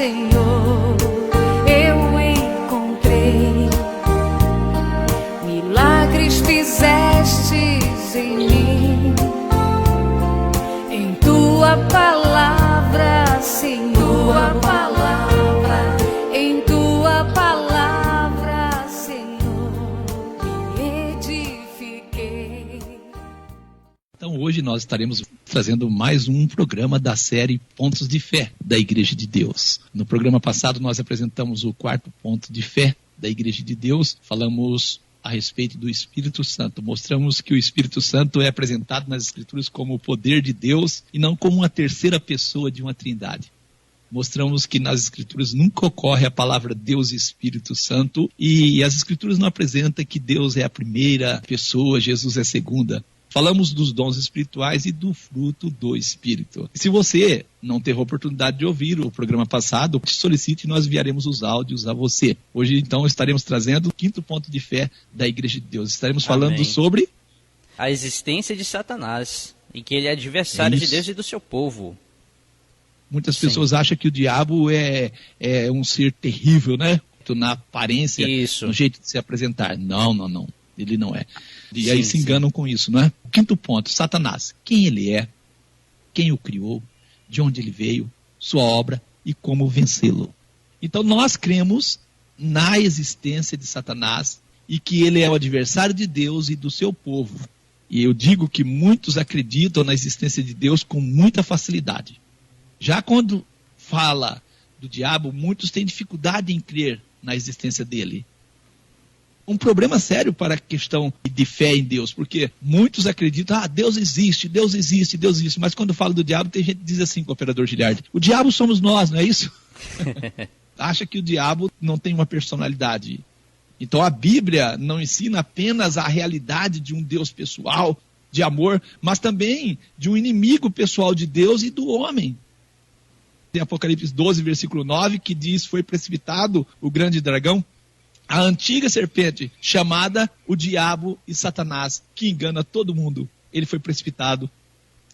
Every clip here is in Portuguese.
Senhor, eu encontrei. Milagres fizestes em mim, em tua palavra, Senhor. Tua palavra, em tua palavra, Senhor, me edifiquei. Então hoje nós estaremos trazendo mais um programa da série Pontos de Fé da Igreja de Deus. No programa passado nós apresentamos o 4º ponto de fé da Igreja de Deus, falamos a respeito do Espírito Santo. Mostramos que o Espírito Santo é apresentado nas Escrituras como o poder de Deus e não como uma terceira pessoa de uma trindade. Mostramos que nas Escrituras nunca ocorre a palavra Deus e Espírito Santo e as Escrituras não apresentam que Deus é a primeira pessoa, Jesus é a segunda. Falamos dos dons espirituais e do fruto do Espírito. Se você não teve a oportunidade de ouvir o programa passado, te solicite e nós enviaremos os áudios a você. Hoje, então, estaremos trazendo o 5º ponto de fé da Igreja de Deus. Estaremos falando sobre a existência de Satanás e que ele é adversário de Deus e do seu povo. Muitas pessoas acham que o diabo é um ser terrível, né? Na aparência, no jeito de se apresentar. Não. Ele não é. E aí se enganam com isso, não é? O 5º ponto, Satanás. Quem ele é, quem o criou, de onde ele veio, sua obra e como vencê-lo. Então nós cremos na existência de Satanás e que ele é o adversário de Deus e do seu povo. E eu digo que muitos acreditam na existência de Deus com muita facilidade. Já quando fala do diabo, muitos têm dificuldade em crer na existência dele. Um problema sério para a questão de fé em Deus, porque muitos acreditam, Deus existe, mas quando fala do diabo, tem gente que diz assim, cooperador Giliardi, o diabo somos nós, não é isso? Acha que o diabo não tem uma personalidade. Então a Bíblia não ensina apenas a realidade de um Deus pessoal, de amor, mas também de um inimigo pessoal de Deus e do homem. Tem Apocalipse 12, versículo 9, que diz, foi precipitado o grande dragão, a antiga serpente, chamada o diabo e Satanás, que engana todo mundo. Ele foi precipitado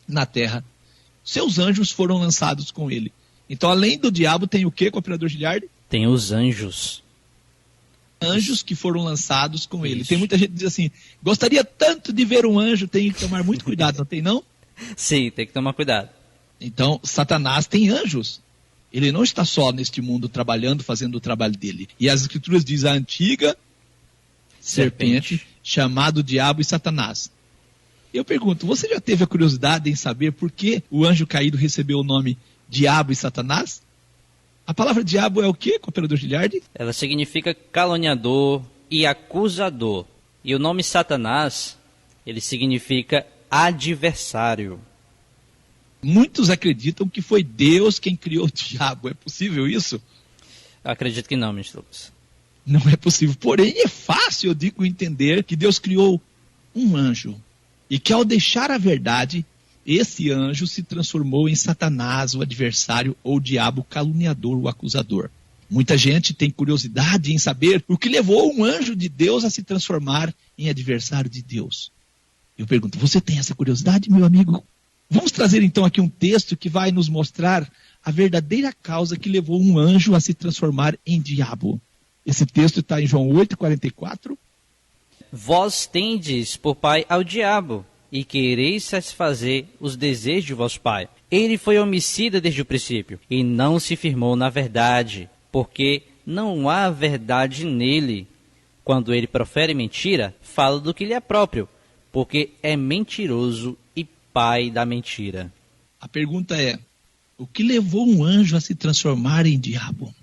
na terra. Seus anjos foram lançados com ele. Então, além do diabo, tem o quê, cooperador Giliardi? Tem os anjos. Anjos que foram lançados com ele. Tem muita gente que diz assim, gostaria tanto de ver um anjo, tem que tomar muito cuidado, não tem não? Sim, tem que tomar cuidado. Então, Satanás tem anjos. Ele não está só neste mundo trabalhando, fazendo o trabalho dele. E as Escrituras dizem a antiga serpente, chamado diabo e Satanás. Eu pergunto, você já teve a curiosidade em saber por que o anjo caído recebeu o nome diabo e Satanás? A palavra diabo é o quê, cooperador Giliardi? Ela significa caluniador e acusador. E o nome Satanás, ele significa adversário. Muitos acreditam que foi Deus quem criou o diabo. É possível isso? Acredito que não, ministro Lucas. Não é possível. Porém, é fácil, eu digo, entender que Deus criou um anjo. E que ao deixar a verdade, esse anjo se transformou em Satanás, o adversário, ou o diabo, o caluniador, o acusador. Muita gente tem curiosidade em saber o que levou um anjo de Deus a se transformar em adversário de Deus. Eu pergunto, você tem essa curiosidade, meu amigo? Vamos trazer então aqui um texto que vai nos mostrar a verdadeira causa que levou um anjo a se transformar em diabo. Esse texto está em João 8,44. Vós tendes por pai ao diabo, e quereis satisfazer os desejos de vosso pai. Ele foi homicida desde o princípio, e não se firmou na verdade, porque não há verdade nele. Quando ele profere mentira, fala do que lhe é próprio, porque é mentiroso e pai da mentira. A pergunta é, o que levou um anjo a se transformar em diabo?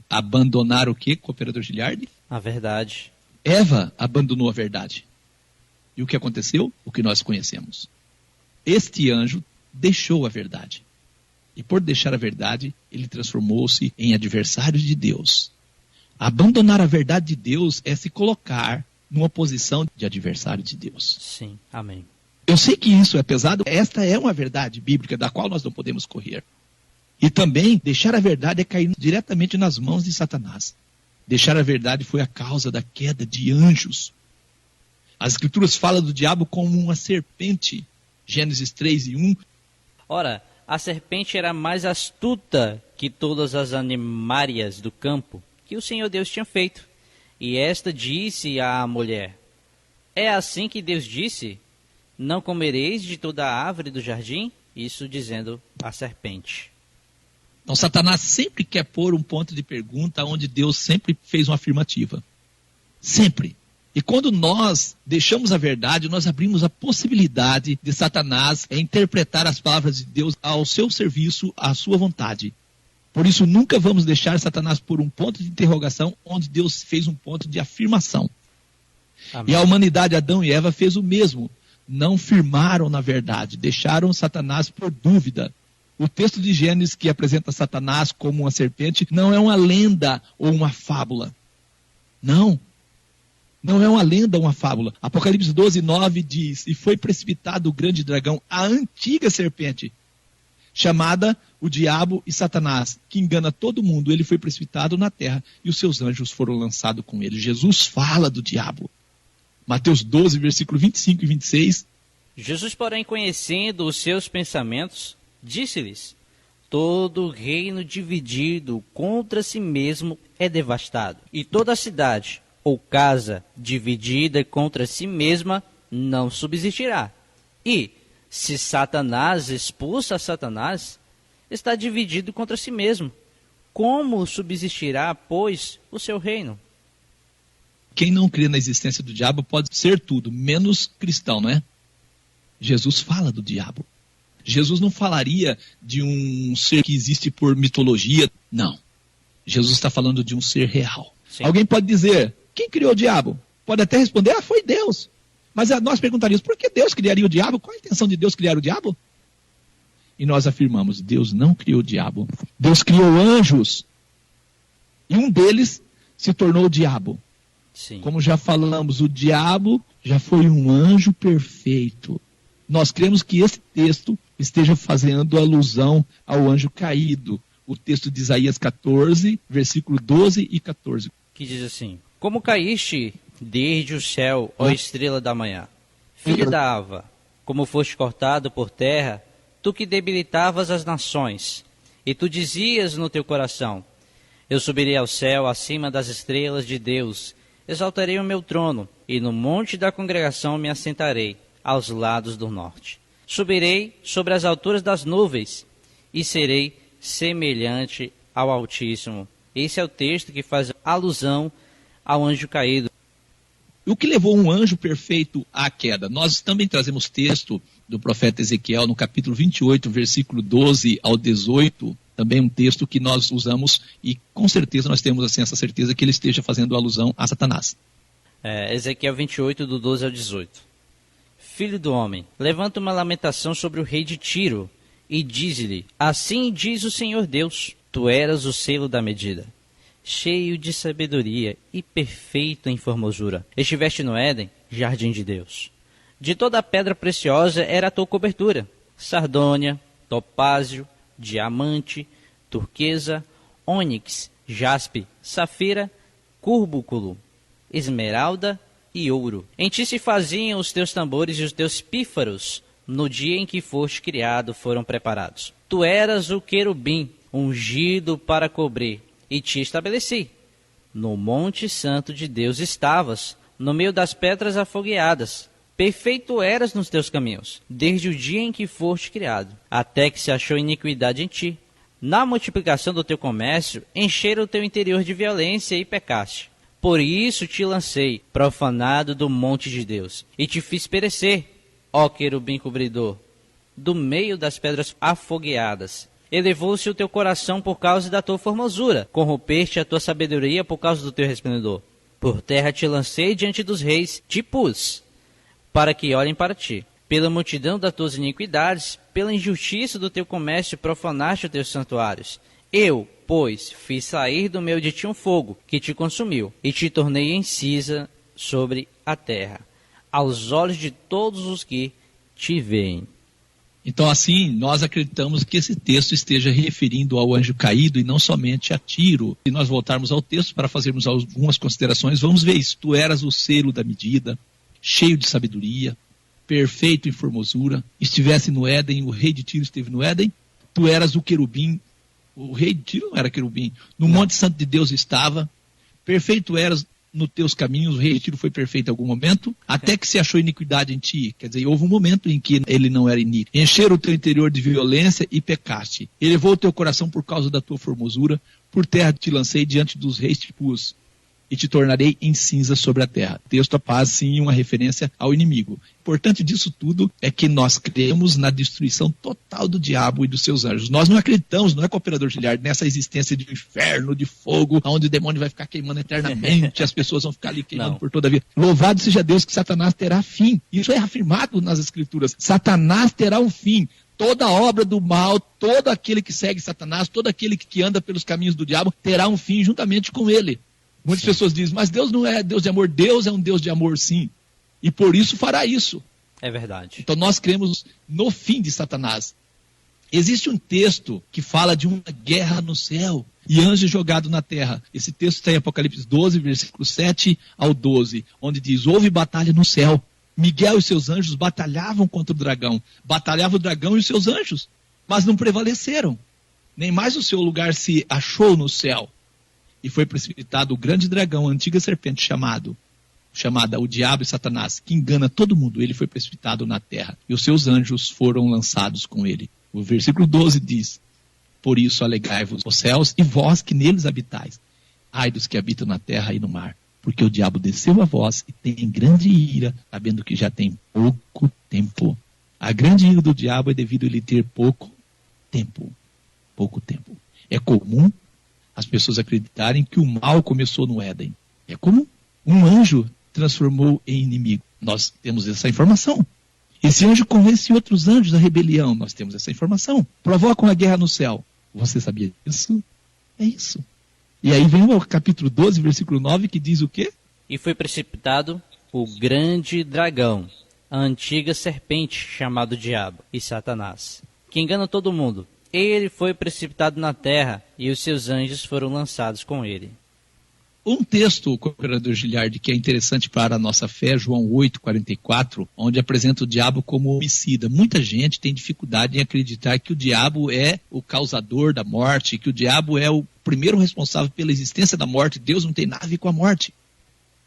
Abandonar o quê, cooperador Giliardi? A verdade. Eva abandonou a verdade. E o que aconteceu? O que nós conhecemos. Este anjo deixou a verdade. E por deixar a verdade, ele transformou-se em adversário de Deus. Abandonar a verdade de Deus é se colocar numa posição de adversário de Deus. Sim, amém. Eu sei que isso é pesado, esta é uma verdade bíblica da qual nós não podemos correr. E também, deixar a verdade é cair diretamente nas mãos de Satanás. Deixar a verdade foi a causa da queda de anjos. As Escrituras falam do diabo como uma serpente. Gênesis 3:1. Ora, A serpente era mais astuta que todas as animárias do campo que o Senhor Deus tinha feito. E esta disse à mulher: é assim que Deus disse: não comereis de toda a árvore do jardim? Isso dizendo à serpente. Então Satanás sempre quer pôr um ponto de pergunta onde Deus sempre fez uma afirmativa. Sempre. E quando nós deixamos a verdade, nós abrimos a possibilidade de Satanás interpretar as palavras de Deus ao seu serviço, à sua vontade. Por isso, nunca vamos deixar Satanás por um ponto de interrogação onde Deus fez um ponto de afirmação. Amém. E a humanidade, Adão e Eva, fez o mesmo. Não firmaram na verdade, deixaram Satanás por dúvida. O texto de Gênesis que apresenta Satanás como uma serpente não é uma lenda ou uma fábula. Não. Não é uma lenda ou uma fábula. Apocalipse 12:9 diz: e foi precipitado o grande dragão, a antiga serpente, chamada o diabo e Satanás, que engana todo mundo. Ele foi precipitado na terra e os seus anjos foram lançados com ele. Jesus fala do diabo. Mateus 12, versículo 25 e 26. Jesus, porém, conhecendo os seus pensamentos, disse-lhes: todo reino dividido contra si mesmo é devastado, e toda cidade ou casa dividida contra si mesma não subsistirá. E, se Satanás expulsa Satanás, está dividido contra si mesmo. Como subsistirá, pois, o seu reino? Quem não crê na existência do diabo pode ser tudo, menos cristão, não é? Jesus fala do diabo. Jesus não falaria de um ser que existe por mitologia, não. Jesus está falando de um ser real. Sim. Alguém pode dizer: quem criou o diabo? Pode até responder: foi Deus. Mas nós perguntaríamos: por que Deus criaria o diabo? Qual a intenção de Deus criar o diabo? E nós afirmamos: Deus não criou o diabo. Deus criou anjos. E um deles se tornou o diabo. Sim. Como já falamos, o diabo já foi um anjo perfeito. Nós cremos que esse texto esteja fazendo alusão ao anjo caído. O texto de Isaías 14, versículo 12 e 14. Que diz assim: como caíste desde o céu, ó estrela da manhã, filha da Ava, como foste cortado por terra, tu que debilitavas as nações, e tu dizias no teu coração: eu subirei ao céu acima das estrelas de Deus, exaltarei o meu trono, e no monte da congregação me assentarei, aos lados do norte. Subirei sobre as alturas das nuvens, e serei semelhante ao Altíssimo. Esse é o texto que faz alusão ao anjo caído. O que levou um anjo perfeito à queda? Nós também trazemos texto do profeta Ezequiel, no capítulo 28, versículo 12 ao 18, também um texto que nós usamos e com certeza nós temos assim, essa certeza que ele esteja fazendo alusão a Satanás. Ezequiel 28, do 12 ao 18. Filho do homem, levanta uma lamentação sobre o rei de Tiro e diz-lhe: assim diz o Senhor Deus, tu eras o selo da medida, cheio de sabedoria e perfeito em formosura. Estiveste no Éden, jardim de Deus. De toda a pedra preciosa era a tua cobertura: sardônia, topázio, diamante, turquesa, ônix, jaspe, safira, cúrbuculo, esmeralda e ouro. Em ti se faziam os teus tambores e os teus pífaros, no dia em que foste criado foram preparados. Tu eras o querubim, ungido para cobrir, e te estabeleci. No monte santo de Deus estavas, no meio das pedras afogueadas. Perfeito eras nos teus caminhos, desde o dia em que foste criado, até que se achou iniquidade em ti. Na multiplicação do teu comércio, encheram o teu interior de violência e pecaste. Por isso te lancei, profanado do monte de Deus, e te fiz perecer, ó querubim cobridor, do meio das pedras afogueadas. Elevou-se o teu coração por causa da tua formosura, corrompeste a tua sabedoria por causa do teu resplendor. Por terra te lancei diante dos reis, te pus, para que olhem para ti. Pela multidão das tuas iniquidades, pela injustiça do teu comércio, profanaste os teus santuários. Eu, pois, fiz sair do meio de ti um fogo, que te consumiu, e te tornei em cinza sobre a terra, aos olhos de todos os que te veem. Então, assim, nós acreditamos que esse texto esteja referindo ao anjo caído e não somente a Tiro. Se nós voltarmos ao texto para fazermos algumas considerações, vamos ver isso. Tu eras o selo da medida, cheio de sabedoria, perfeito em formosura. Estivesse no Éden, o rei de Tiro esteve no Éden. Tu eras o querubim. O rei de Tiro não era querubim. No Monte Santo de Deus estava. Perfeito eras nos teus caminhos. O rei de Tiro foi perfeito em algum momento. Até que se achou iniquidade em ti. Quer dizer, houve um momento em que ele não era iníquo. Encheram o teu interior de violência e pecaste. Elevou o teu coração por causa da tua formosura. Por terra te lancei, diante dos reis te pus. E te tornarei em cinza sobre a terra. Texto a paz, sim, uma referência ao inimigo. Importante disso tudo é que nós cremos na destruição total do diabo e dos seus anjos. Nós não acreditamos, não é cooperador Giliardi, nessa existência de um inferno, de fogo, onde o demônio vai ficar queimando eternamente, as pessoas vão ficar ali queimando por toda a vida. Louvado seja Deus que Satanás terá fim. Isso é afirmado nas Escrituras. Satanás terá um fim. Toda obra do mal, todo aquele que segue Satanás, todo aquele que anda pelos caminhos do diabo, terá um fim juntamente com ele. Muitas pessoas dizem, mas Deus não é Deus de amor. Deus é um Deus de amor, sim. E por isso fará isso. É verdade. Então nós cremos no fim de Satanás. Existe um texto que fala de uma guerra no céu e anjo jogado na terra. Esse texto está em Apocalipse 12, versículo 7 ao 12, onde diz, houve batalha no céu. Miguel e seus anjos batalhavam contra o dragão. Batalhava o dragão e os seus anjos, mas não prevaleceram. Nem mais o seu lugar se achou no céu. E foi precipitado o grande dragão, a antiga serpente chamada o diabo e Satanás, que engana todo mundo. Ele foi precipitado na terra e os seus anjos foram lançados com ele. O versículo 12 diz, por isso alegrai-vos os céus e vós que neles habitais. Ai dos que habitam na terra e no mar, porque o diabo desceu a vós e tem grande ira, sabendo que já tem pouco tempo. A grande ira do diabo é devido a ele ter pouco tempo. Pouco tempo. É comum as pessoas acreditarem que o mal começou no Éden. É comum. Um anjo transformou em inimigo. Nós temos essa informação. Esse anjo convence outros anjos da rebelião. Nós temos essa informação. Provocam a guerra no céu. Você sabia disso? É isso. E aí vem o capítulo 12, versículo 9, que diz o quê? E foi precipitado o grande dragão, a antiga serpente chamado Diabo e Satanás, que engana todo mundo. Ele foi precipitado na terra e os seus anjos foram lançados com ele. Um texto, cooperador Giliardi, que é interessante para a nossa fé, João 8,44, onde apresenta o diabo como homicida. Muita gente tem dificuldade em acreditar que o diabo é o causador da morte, que o diabo é o primeiro responsável pela existência da morte. Deus não tem nada a ver com a morte.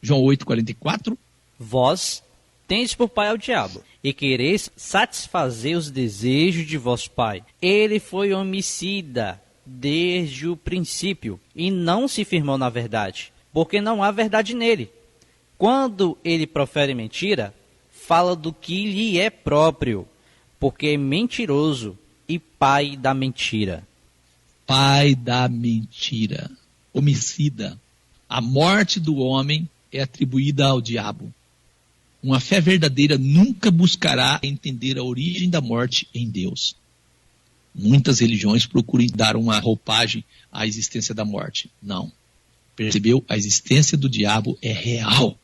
João 8,44. Vós tendes por pai ao diabo, e quereis satisfazer os desejos de vosso pai. Ele foi homicida desde o princípio, e não se firmou na verdade, porque não há verdade nele. Quando ele profere mentira, fala do que lhe é próprio, porque é mentiroso e pai da mentira. Pai da mentira, homicida. A morte do homem é atribuída ao diabo. Uma fé verdadeira nunca buscará entender a origem da morte em Deus. Muitas religiões procuram dar uma roupagem à existência da morte. Não. Percebeu? A existência do diabo é real.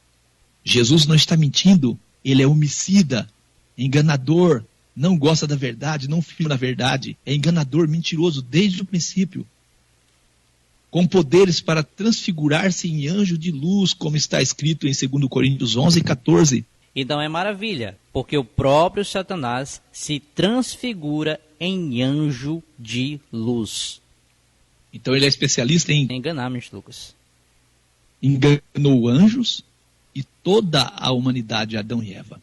Jesus não está mentindo. Ele é homicida, enganador, não gosta da verdade, não firma na verdade. É enganador, mentiroso desde o princípio. Com poderes para transfigurar-se em anjo de luz, como está escrito em 2 Coríntios 11:14. E não é maravilha, porque o próprio Satanás se transfigura em anjo de luz. Então ele é especialista em enganar, Lucas. Enganou anjos e toda a humanidade, Adão e Eva.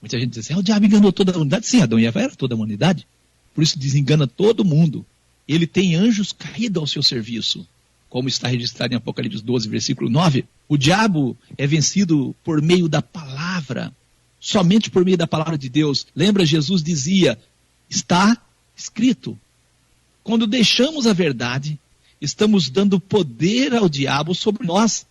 Muita gente diz assim, o diabo enganou toda a humanidade. Sim, Adão e Eva era toda a humanidade. Por isso desengana todo mundo. Ele tem anjos caídos ao seu serviço, como está registrado em Apocalipse 12, versículo 9. O diabo é vencido por meio da palavra, somente por meio da palavra de Deus. Lembra, Jesus dizia, está escrito. Quando deixamos a verdade, estamos dando poder ao diabo sobre nós.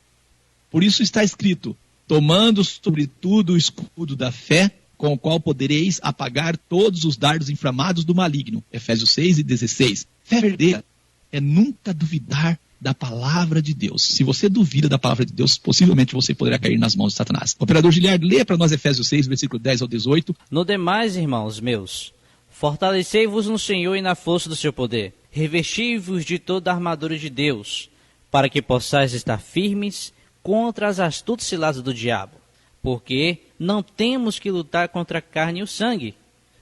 Por isso está escrito, tomando sobretudo o escudo da fé, com o qual podereis apagar todos os dardos inflamados do maligno. Efésios 6:16. Fé verdadeira é nunca duvidar da palavra de Deus. Se você duvida da palavra de Deus, possivelmente você poderá cair nas mãos de Satanás. Operador Giliardi, leia para nós Efésios 6, versículo 10 ao 18. No demais, irmãos meus, fortalecei-vos no Senhor e na força do seu poder. Revesti-vos de toda a armadura de Deus, para que possais estar firmes contra as astutas ciladas do diabo. Porque não temos que lutar contra a carne e o sangue,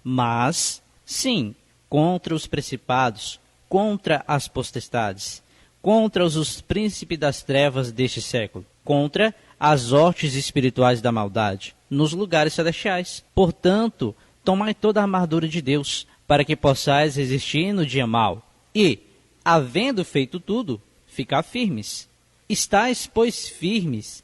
mas, sim, contra os principados, contra as potestades, contra os príncipes das trevas deste século, contra as hostes espirituais da maldade, nos lugares celestiais. Portanto, tomai toda a armadura de Deus, para que possais resistir no dia mau, e, havendo feito tudo, ficar firmes. Estais, pois, firmes,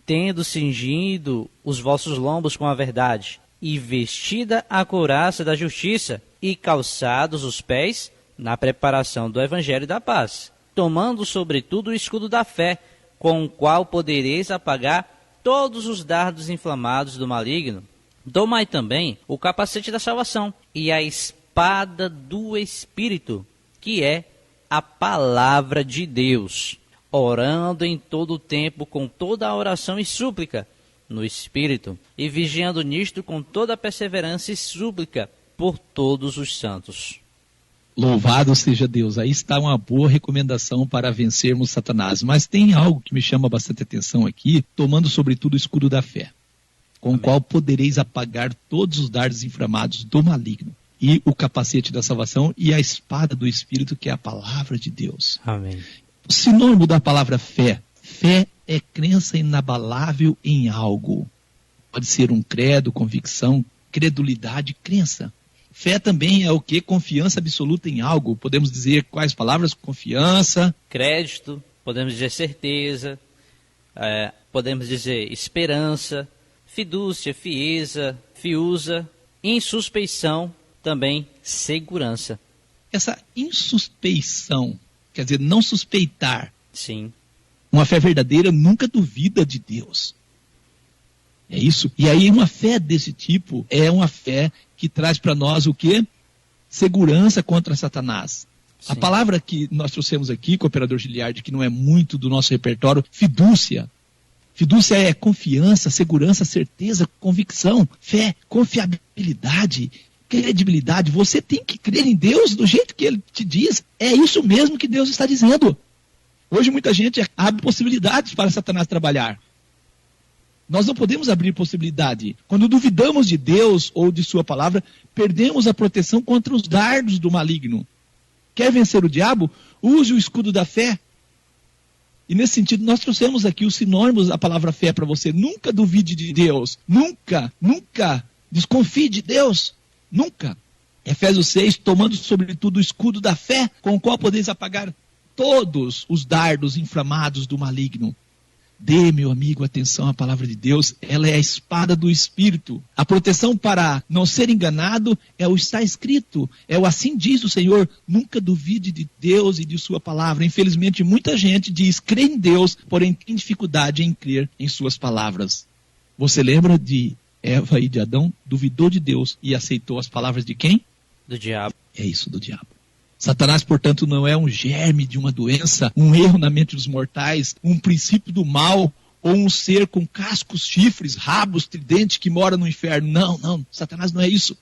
tendo cingido os vossos lombos com a verdade, e vestida a couraça da justiça, e calçados os pés na preparação do evangelho da paz, tomando sobretudo o escudo da fé, com o qual podereis apagar todos os dardos inflamados do maligno. Tomai também o capacete da salvação e a espada do Espírito, que é a palavra de Deus, orando em todo o tempo com toda a oração e súplica no Espírito, e vigiando nisto com toda a perseverança e súplica por todos os santos. Louvado seja Deus. Aí está uma boa recomendação para vencermos Satanás. Mas tem algo que me chama bastante atenção aqui, tomando sobretudo o escudo da fé, com o qual podereis apagar todos os dardos inflamados do maligno, e o capacete da salvação e a espada do Espírito, que é a palavra de Deus. Amém. O sinônimo da palavra fé. Fé é crença inabalável em algo. Pode ser um credo, convicção, credulidade, crença. Fé também é o quê? Confiança absoluta em algo. Podemos dizer quais palavras? Confiança. Crédito, podemos dizer certeza, podemos dizer esperança, fidúcia, fieza, fiusa, insuspeição, também segurança. Essa insuspeição, quer dizer, não suspeitar. Sim. Uma fé verdadeira nunca duvida de Deus. É isso. E aí uma fé desse tipo é uma fé que traz para nós o quê? Segurança contra Satanás. Sim. A palavra que nós trouxemos aqui, cooperador Giliardi, que não é muito do nosso repertório, fidúcia. Fidúcia é confiança, segurança, certeza, convicção, fé, confiabilidade, credibilidade. Você tem que crer em Deus do jeito que Ele te diz. É isso mesmo que Deus está dizendo. Hoje muita gente abre possibilidades para Satanás trabalhar. Nós não podemos abrir possibilidade. Quando duvidamos de Deus ou de sua palavra, perdemos a proteção contra os dardos do maligno. Quer vencer o diabo? Use o escudo da fé. E nesse sentido, nós trouxemos aqui os sinônimos da palavra fé para você. Nunca duvide de Deus. Nunca, nunca desconfie de Deus. Nunca. Efésios 6, tomando sobretudo o escudo da fé, com o qual podeis apagar todos os dardos inflamados do maligno. Dê, meu amigo, atenção à palavra de Deus. Ela é a espada do Espírito. A proteção para não ser enganado é o está escrito. É o assim diz o Senhor. Nunca duvide de Deus e de sua palavra. Infelizmente, muita gente diz crê em Deus, porém tem dificuldade em crer em suas palavras. Você lembra de Eva e de Adão? Duvidou de Deus e aceitou as palavras de quem? Do diabo. É isso, do diabo. Satanás, portanto, não é um germe de uma doença, um erro na mente dos mortais, um princípio do mal, ou um ser com cascos, chifres, rabos, tridente que mora no inferno. Não, não, Satanás não é isso.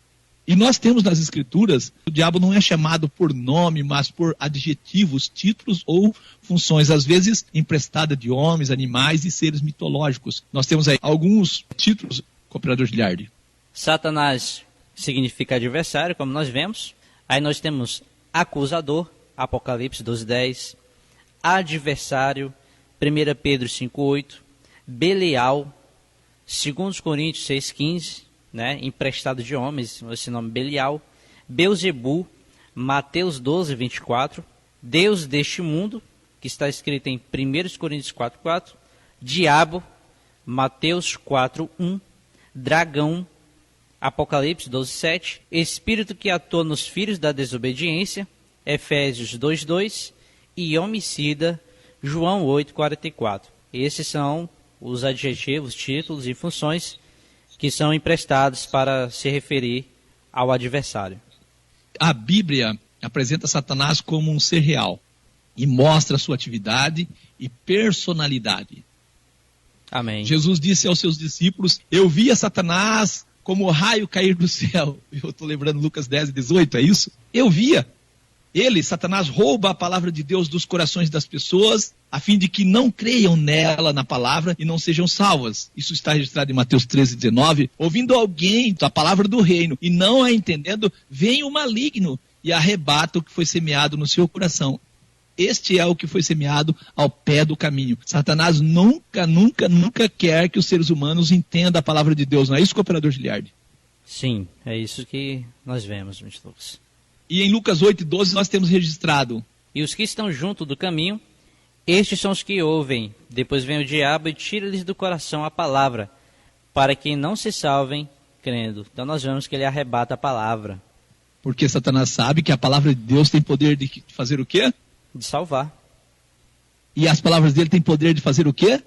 E nós temos nas Escrituras, o diabo não é chamado por nome, mas por adjetivos, títulos ou funções, às vezes emprestada de homens, animais e seres mitológicos. Nós temos aí alguns títulos, cooperador Giliardi. Satanás significa adversário, como nós vemos. Aí nós temos acusador, Apocalipse 12:10, adversário, 1 Pedro 5:8, Belial, 2 Coríntios 6:15, né, emprestado de homens, esse nome Belial, Belzebu, Mateus 12:24, Deus deste mundo, que está escrito em 1 Coríntios 4:4, diabo, Mateus 4:1, dragão, Apocalipse 12:7, espírito que atua nos filhos da desobediência, Efésios 2:2, e homicida, João 8:44. Esses são os adjetivos, títulos e funções que são emprestados para se referir ao adversário. A Bíblia apresenta Satanás como um ser real e mostra sua atividade e personalidade. Amém. Jesus disse aos seus discípulos: eu via Satanás como o raio cair do céu. Eu estou lembrando Lucas 10:18, é isso? Eu via. Ele, Satanás, rouba a palavra de Deus dos corações das pessoas, a fim de que não creiam nela, na palavra, e não sejam salvas. Isso está registrado em Mateus 13:19. Ouvindo alguém a palavra do reino e não a entendendo, vem o maligno e arrebata o que foi semeado no seu coração. Este é o que foi semeado ao pé do caminho. Satanás nunca quer que os seres humanos entendam a palavra de Deus. Não é isso, cooperador Giliardi? Sim, é isso que nós vemos, Mr. Lucas. E em Lucas 8:12 nós temos registrado: e os que estão junto do caminho, estes são os que ouvem. Depois vem o diabo e tira-lhes do coração a palavra, para que não se salvem crendo. Então nós vemos que ele arrebata a palavra. Porque Satanás sabe que a palavra de Deus tem poder de fazer o quê? De salvar. E as palavras dele têm poder de fazer o quê?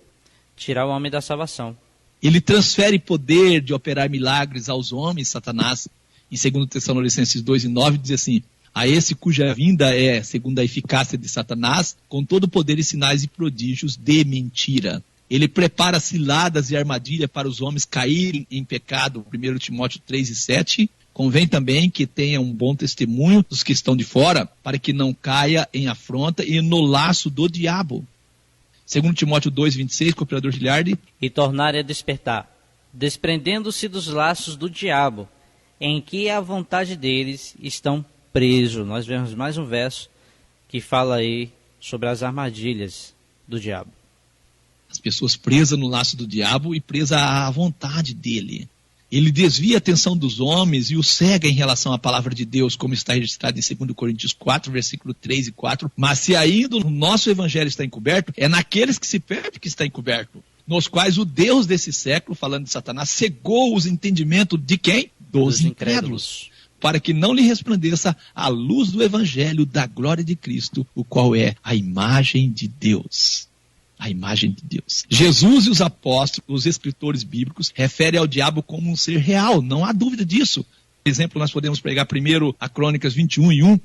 Tirar o homem da salvação. Ele transfere poder de operar milagres aos homens, Satanás. Em 2 Tessalonicenses 2:9 diz assim: a esse cuja vinda é, segundo a eficácia de Satanás, com todo poder e sinais e prodígios de mentira. Ele prepara ciladas e armadilha para os homens caírem em pecado. 1 Timóteo 3:7. Convém também que tenha um bom testemunho dos que estão de fora, para que não caia em afronta e no laço do diabo. 2 Timóteo 2:26, cooperador Giliardi. E tornarem a despertar, desprendendo-se dos laços do diabo, em que a vontade deles estão presos. Nós vemos mais um verso que fala aí sobre as armadilhas do diabo. As pessoas presas no laço do diabo e presas à vontade dele. Ele desvia a atenção dos homens e os cega em relação à palavra de Deus, como está registrado em 2 Coríntios 4, versículo 3 e 4. Mas se ainda o nosso evangelho está encoberto, é naqueles que se perdem que está encoberto, nos quais o Deus desse século, falando de Satanás, cegou os entendimentos de quem? Dos incrédulos, para que não lhe resplandeça a luz do evangelho da glória de Cristo, o qual é a imagem de Deus. A imagem de Deus. Jesus e os apóstolos, os escritores bíblicos, referem ao diabo como um ser real, não há dúvida disso. Por exemplo, nós podemos pegar primeiro a Crônicas 21:1.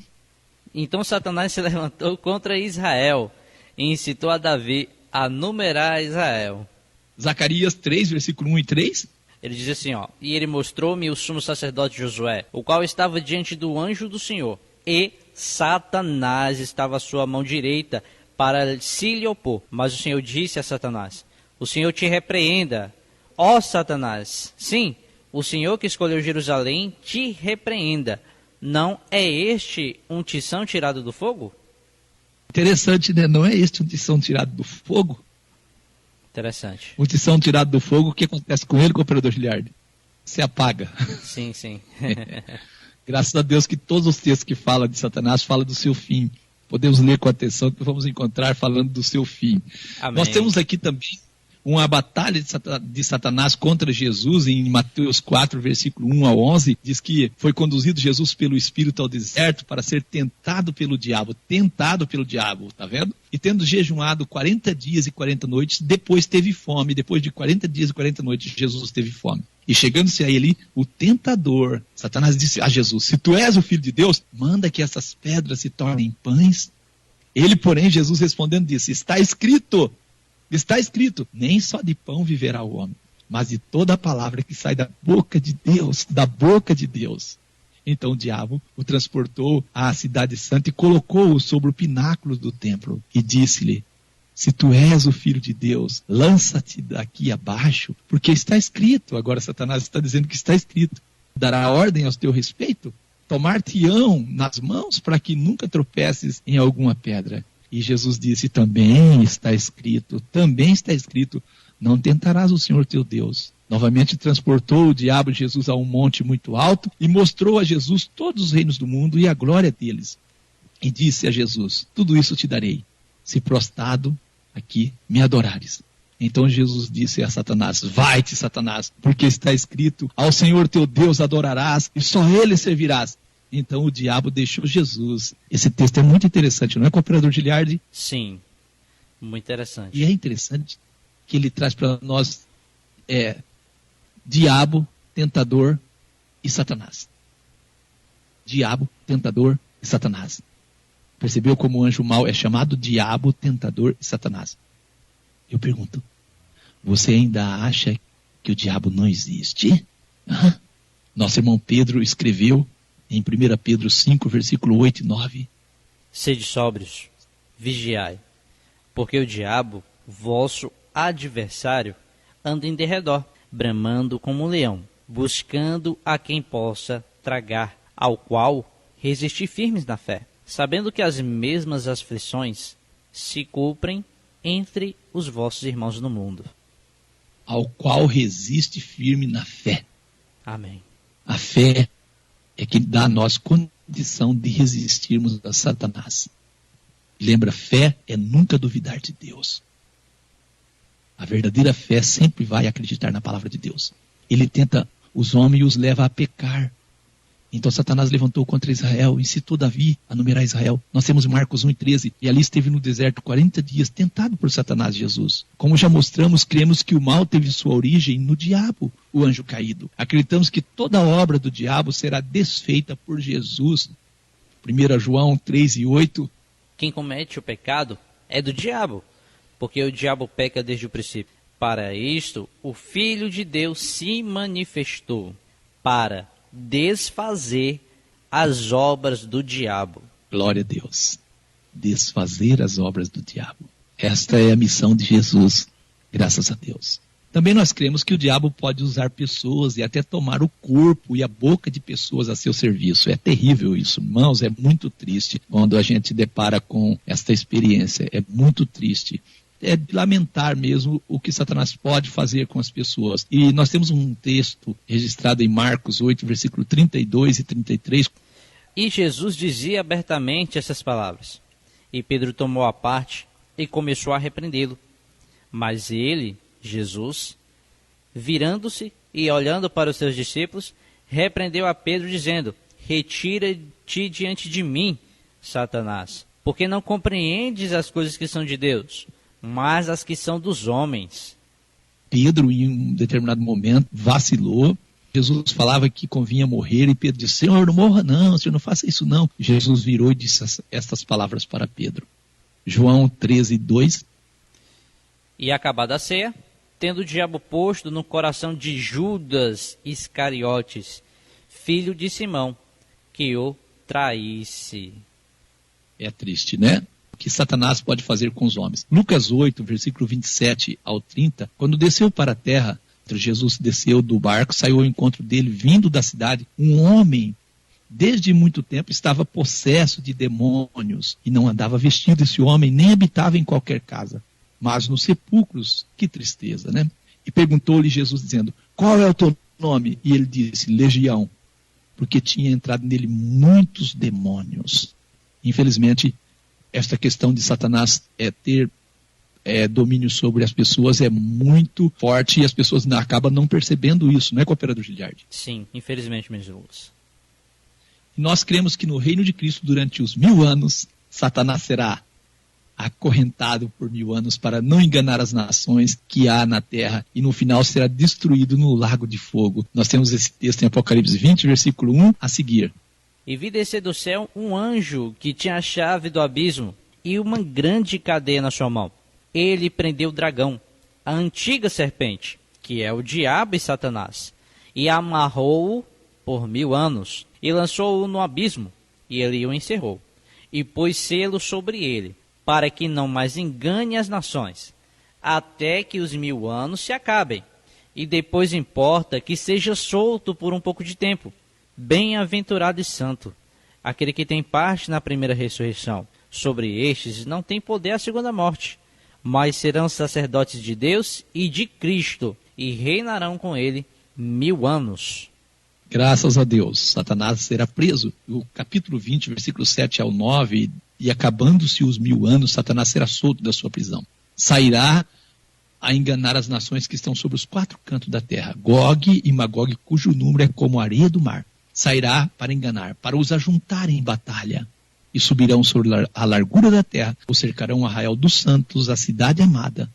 Então Satanás se levantou contra Israel e incitou a Davi a numerar Israel. Zacarias 3, versículo 1 e 3. Ele diz assim, e ele mostrou-me o sumo sacerdote Josué, o qual estava diante do anjo do Senhor, e Satanás estava à sua mão direita, para se lhe opor. Mas o Senhor disse a Satanás: o Senhor te repreenda, ó Satanás. Sim, o Senhor que escolheu Jerusalém te repreenda. Não é este um tição tirado do fogo? Interessante, né? Não é este um tição tirado do fogo? Interessante. Um tição tirado do fogo, o que acontece com ele, cooperador Giliardi? Se apaga. Sim, sim. Graças a Deus que todos os textos que falam de Satanás falam do seu fim. Podemos ler com atenção que vamos encontrar falando do seu fim. Amém. Nós temos aqui também uma batalha de Satanás contra Jesus em Mateus 4, versículo 1 a 11. Diz que foi conduzido Jesus pelo Espírito ao deserto para ser tentado pelo diabo, tá vendo? E tendo jejuado 40 dias e 40 noites, depois teve fome. Depois de 40 dias e 40 noites, Jesus teve fome. E chegando-se a ele, o tentador, Satanás disse a Jesus: se tu és o Filho de Deus, manda que essas pedras se tornem pães. Ele, porém, Jesus respondendo disse: está escrito, nem só de pão viverá o homem, mas de toda a palavra que sai da boca de Deus. Então o diabo o transportou à cidade santa e colocou-o sobre o pináculo do templo e disse-lhe: se tu és o Filho de Deus, lança-te daqui abaixo, porque está escrito. Agora Satanás está dizendo que está escrito: dará ordem ao teu respeito, tomar-te-ão nas mãos para que nunca tropeces em alguma pedra. E Jesus disse: também está escrito, não tentarás o Senhor teu Deus. Novamente transportou o diabo Jesus a um monte muito alto e mostrou a Jesus todos os reinos do mundo e a glória deles. E disse a Jesus: tudo isso te darei, se prostrado aqui me adorares. Então Jesus disse a Satanás: vai-te, Satanás, porque está escrito: ao Senhor teu Deus adorarás e só ele servirás. Então o diabo deixou Jesus. Esse texto é muito interessante, não é, cooperador Giliardi? Sim, muito interessante. E é interessante que ele traz para nós diabo, tentador e Satanás. Diabo, tentador e Satanás. Percebeu como o anjo mau é chamado diabo, tentador e Satanás? Eu pergunto, você ainda acha que o diabo não existe? Nosso irmão Pedro escreveu em 1 Pedro 5, versículo 8 e 9. Sede sóbrios, vigiai, porque o diabo, vosso adversário, anda em derredor, bramando como um leão, buscando a quem possa tragar, ao qual resistir firmes na fé, sabendo que as mesmas aflições se cumprem entre os vossos irmãos no mundo. Ao qual resiste firme na fé. Amém. A fé é que dá a nós condição de resistirmos a Satanás. Lembra, fé é nunca duvidar de Deus. A verdadeira fé sempre vai acreditar na palavra de Deus. Ele tenta os homens e os leva a pecar. Então Satanás levantou contra Israel, incitou Davi a numerar Israel. Nós temos Marcos 1:13, e ali esteve no deserto 40 dias, tentado por Satanás Jesus. Como já mostramos, cremos que o mal teve sua origem no diabo, o anjo caído. Acreditamos que toda obra do diabo será desfeita por Jesus. 1 João 3:8. Quem comete o pecado é do diabo, porque o diabo peca desde o princípio. Para isto, o Filho de Deus se manifestou, para desfazer as obras do diabo. Glória a Deus. Desfazer as obras do diabo. Esta é a missão de Jesus, graças a Deus. Também nós cremos que o diabo pode usar pessoas e até tomar o corpo e a boca de pessoas a seu serviço. É terrível isso, irmãos, é muito triste quando a gente depara com esta experiência. É muito triste. É de lamentar mesmo o que Satanás pode fazer com as pessoas. E nós temos um texto registrado em Marcos 8, versículo 32 e 33. E Jesus dizia abertamente essas palavras. E Pedro tomou a parte e começou a repreendê-lo. Mas ele, Jesus, virando-se e olhando para os seus discípulos, repreendeu a Pedro, dizendo: retira-te diante de mim, Satanás, porque não compreendes as coisas que são de Deus, mas as que são dos homens. Pedro, em um determinado momento, vacilou. Jesus falava que convinha morrer, e Pedro disse: Senhor, não morra não, Senhor, não faça isso não. Jesus virou e disse estas palavras para Pedro. João 13:2. E acabada a ceia, tendo o diabo posto no coração de Judas Iscariotes, filho de Simão, que o traísse. É triste, né? O que Satanás pode fazer com os homens. Lucas 8, versículo 27 ao 30, quando desceu para a terra, Jesus desceu do barco, saiu ao encontro dele, vindo da cidade, um homem, desde muito tempo, estava possesso de demônios, e não andava vestido esse homem, nem habitava em qualquer casa, mas nos sepulcros. Que tristeza, né? E perguntou-lhe Jesus, dizendo: qual é o teu nome? E ele disse: Legião, porque tinha entrado nele muitos demônios. Infelizmente, esta questão de Satanás ter domínio sobre as pessoas é muito forte, e as pessoas acabam não percebendo isso, não é, cooperador Giliardi? Sim, infelizmente, meus irmãos. Nós cremos que no reino de Cristo, durante os 1000 anos, Satanás será acorrentado por 1000 anos para não enganar as nações que há na terra, e no final será destruído no lago de fogo. Nós temos esse texto em Apocalipse 20, versículo 1 a seguir. E vi descer do céu um anjo que tinha a chave do abismo e uma grande cadeia na sua mão. Ele prendeu o dragão, a antiga serpente, que é o diabo e Satanás, e amarrou-o por 1000 anos, e lançou-o no abismo, e ele o encerrou, e pôs selo sobre ele, para que não mais engane as nações, até que os 1000 anos se acabem, e depois importa que seja solto por um pouco de tempo. Bem-aventurado e santo, aquele que tem parte na primeira ressurreição. Sobre estes não tem poder a segunda morte, mas serão sacerdotes de Deus e de Cristo, e reinarão com ele 1000 anos. Graças a Deus, Satanás será preso. O capítulo 20, versículo 7 ao 9, e acabando-se os 1000 anos, Satanás será solto da sua prisão. Sairá a enganar as nações que estão sobre os 4 cantos da terra, Gog e Magog, cujo número é como a areia do mar. Sairá para enganar, para os ajuntarem em batalha, e subirão sobre a largura da terra, ou cercarão o arraial dos santos, a cidade amada,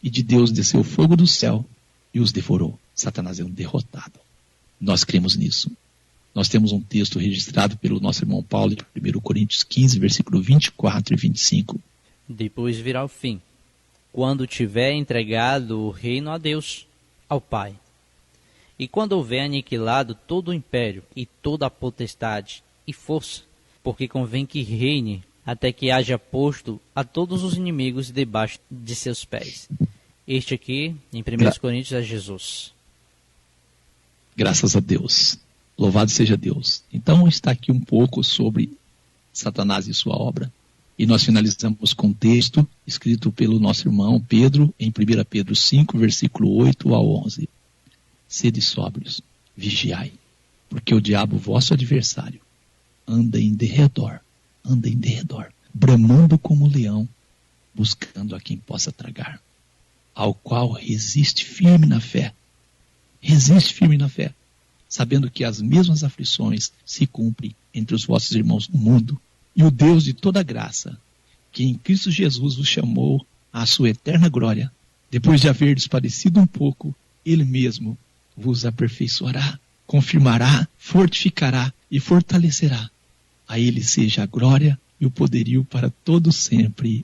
e de Deus desceu o fogo do céu e os devorou. Satanás é um derrotado. Nós cremos nisso. Nós temos um texto registrado pelo nosso irmão Paulo em 1 Coríntios 15, versículo 24 e 25. Depois virá o fim, quando tiver entregado o reino a Deus, ao Pai. E quando houver aniquilado todo o império e toda a potestade e força, porque convém que reine até que haja posto a todos os inimigos debaixo de seus pés. Este aqui, em 1 Coríntios, é Jesus. Graças a Deus. Louvado seja Deus. Então está aqui um pouco sobre Satanás e sua obra. E nós finalizamos com um texto escrito pelo nosso irmão Pedro, em 1 Pedro 5, versículo 8 ao 11. Sede sóbrios, vigiai, porque o diabo, vosso adversário, anda em derredor, bramando como leão, buscando a quem possa tragar, ao qual resiste firme na fé, sabendo que as mesmas aflições se cumprem entre os vossos irmãos no mundo. E o Deus de toda graça, que em Cristo Jesus vos chamou à sua eterna glória, depois de haverdes padecido um pouco, Ele mesmo vos aperfeiçoará, confirmará, fortificará e fortalecerá. A Ele seja a glória e o poderio para todos sempre.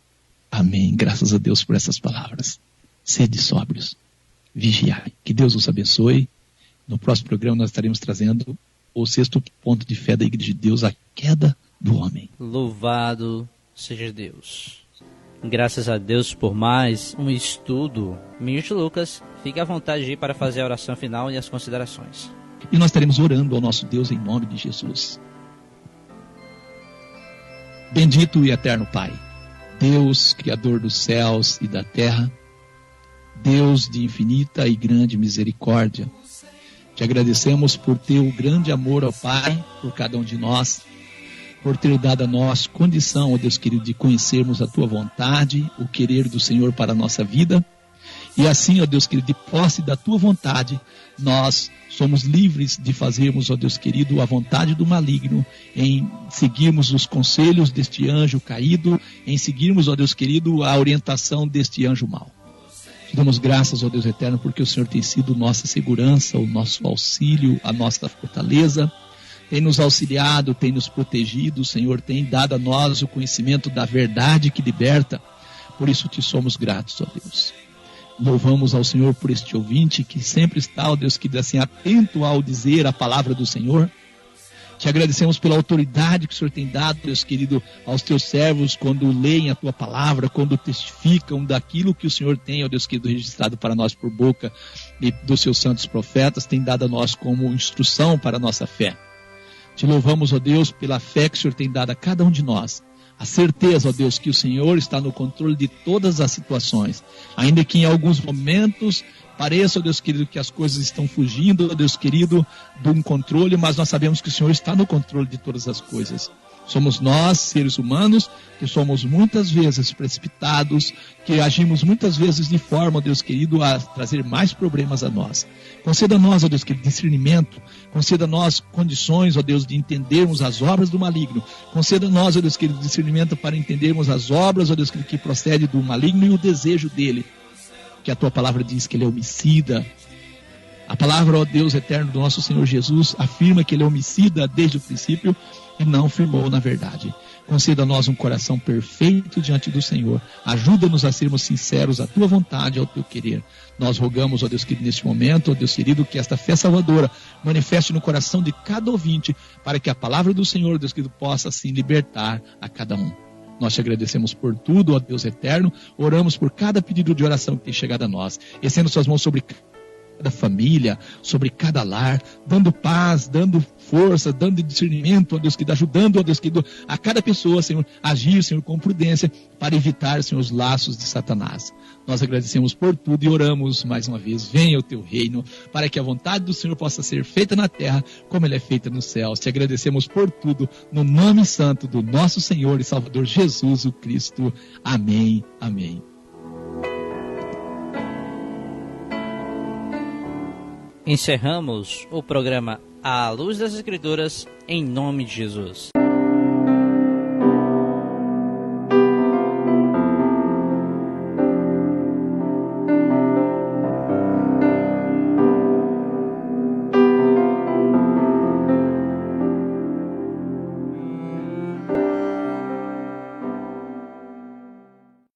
Amém. Graças a Deus por essas palavras. Sede sóbrios, vigiai. Que Deus os abençoe. No próximo programa nós estaremos trazendo o 6º ponto de fé da Igreja de Deus, a queda do homem. Louvado seja Deus. Graças a Deus por mais um estudo. Ministro Lucas, fique à vontade aí para fazer a oração final e as considerações. E nós estaremos orando ao nosso Deus em nome de Jesus. Bendito e eterno Pai, Deus, Criador dos céus e da terra, Deus de infinita e grande misericórdia, te agradecemos por teu grande amor, ó Pai, por cada um de nós, por ter dado a nós condição, ó Deus querido, de conhecermos a tua vontade, o querer do Senhor para a nossa vida. E assim, ó Deus querido, de posse da tua vontade, nós somos livres de fazermos, ó Deus querido, a vontade do maligno, em seguirmos os conselhos deste anjo caído, em seguirmos, ó Deus querido, a orientação deste anjo mau. Te damos graças, ó Deus eterno, porque o Senhor tem sido nossa segurança, o nosso auxílio, a nossa fortaleza, tem nos auxiliado, tem nos protegido, o Senhor tem dado a nós o conhecimento da verdade que liberta. Por isso te somos gratos, ó Deus. Louvamos ao Senhor por este ouvinte que sempre está, ó Deus, que assim, atento ao dizer a palavra do Senhor. Te agradecemos pela autoridade que o Senhor tem dado, Deus querido, aos teus servos quando leem a tua palavra, quando testificam daquilo que o Senhor tem, ó Deus querido, registrado para nós por boca dos seus santos profetas, tem dado a nós como instrução para a nossa fé. Te louvamos, ó Deus, pela fé que o Senhor tem dado a cada um de nós. A certeza, ó Deus, que o Senhor está no controle de todas as situações. Ainda que em alguns momentos pareça, ó Deus querido, que as coisas estão fugindo, ó Deus querido, de um controle, mas nós sabemos que o Senhor está no controle de todas as coisas. Somos nós, seres humanos, que somos muitas vezes precipitados, que agimos muitas vezes de forma, ó Deus querido, a trazer mais problemas a nós. Conceda a nós, ó Deus querido, discernimento. Conceda a nós condições, ó Deus, de entendermos as obras do maligno. Conceda a nós, ó Deus querido, discernimento para entendermos as obras, ó Deus querido, que procede do maligno e o desejo dele. Que a tua palavra diz que ele é homicida. A palavra, ó Deus eterno do nosso Senhor Jesus, afirma que ele é homicida desde o princípio e não firmou na verdade. Conceda a nós um coração perfeito diante do Senhor. Ajuda-nos a sermos sinceros à tua vontade e ao teu querer. Nós rogamos, ó Deus querido, neste momento, ó Deus querido, que esta fé salvadora manifeste no coração de cada ouvinte, para que a palavra do Senhor, Deus querido, possa assim libertar a cada um. Nós te agradecemos por tudo, ó Deus eterno. Oramos por cada pedido de oração que tem chegado a nós. Estendo suas mãos sobre cada família, sobre cada lar, dando paz, dando força, dando discernimento, ó Deus querido, ajudando, ó Deus querido, a cada pessoa, Senhor, agir, Senhor, com prudência, para evitar, Senhor, os laços de Satanás. Nós agradecemos por tudo e oramos mais uma vez, venha o teu reino, para que a vontade do Senhor possa ser feita na terra, como ela é feita nos céus. Te agradecemos por tudo, no nome santo do nosso Senhor e Salvador Jesus o Cristo. Amém, amém. Encerramos o programa À Luz das Escrituras, em nome de Jesus.